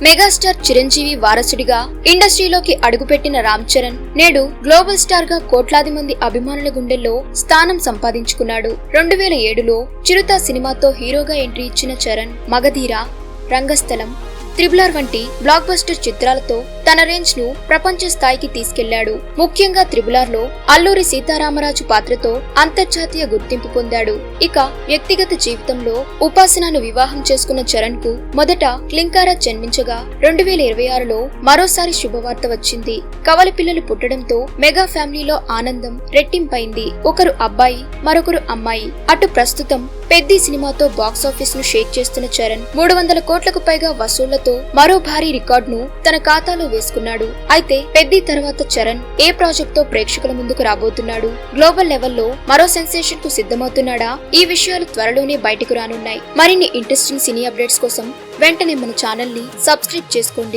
Megastar Chiranjeevi వారసుడిగా ఇండస్ట్రీలోకి అడుగుపెట్టిన రామ్ చరణ్ నేడు గ్లోబల్ స్టార్ గా కోట్లాది మంది అభిమానుల గుండెల్లో స్థానం సంపాదించుకున్నాడు. 2007లో చిరుత సినిమాతో హీరోగా ఎంట్రీ ఇచ్చిన చరణ్ మగధీర, రంగస్థలం, త్రిబుల్ వంటి బ్లాక్ బస్టర్ చిత్రాలతో తన రేంజ్ ను ప్రపంచ స్థాయికి తీసుకెళ్లాడు. ముఖ్యంగా త్రిబుల్ లో అల్లూరి సీతారామరాజు పాత్రతో అంతర్జాతీయ గుర్తింపు పొందాడు. ఇక వ్యక్తిగత జీవితంలో ఉపాసనను వివాహం చేసుకున్న చరణ్ కు మొదట క్లింకారా జన్మించగా 2026లో మరోసారి శుభవార్త వచ్చింది. కవల పిల్లలు పుట్టడంతో మెగా ఫ్యామిలీలో ఆనందం రెట్టింపైంది. ఒకరు అబ్బాయి, మరొకరు అమ్మాయి. అటు ప్రస్తుతం పెద్ది సినిమాతో బాక్సాఫీస్ ను షేక్ చేస్తున్న చరణ్ 300 కోట్లకు పైగా వసూళ్లతో మరో భారీ రికార్డును తన ఖాతాలో వేసుకున్నాడు. అయితే పెద్ది తర్వాత చరణ్ ఏ ప్రాజెక్ట్ తో ప్రేక్షకుల ముందుకు రాబోతున్నాడు, గ్లోబల్ లెవెల్లో మరో సెన్సేషన్ కు సిద్ధమవుతున్నాడా? ఈ విషయాలు త్వరలోనే బయటకు రానున్నాయి. మరిన్ని ఇంట్రెస్టింగ్ సినీ అప్డేట్స్ కోసం వెంటనే మన ఛానల్ ని సబ్స్క్రైబ్ చేసుకోండి.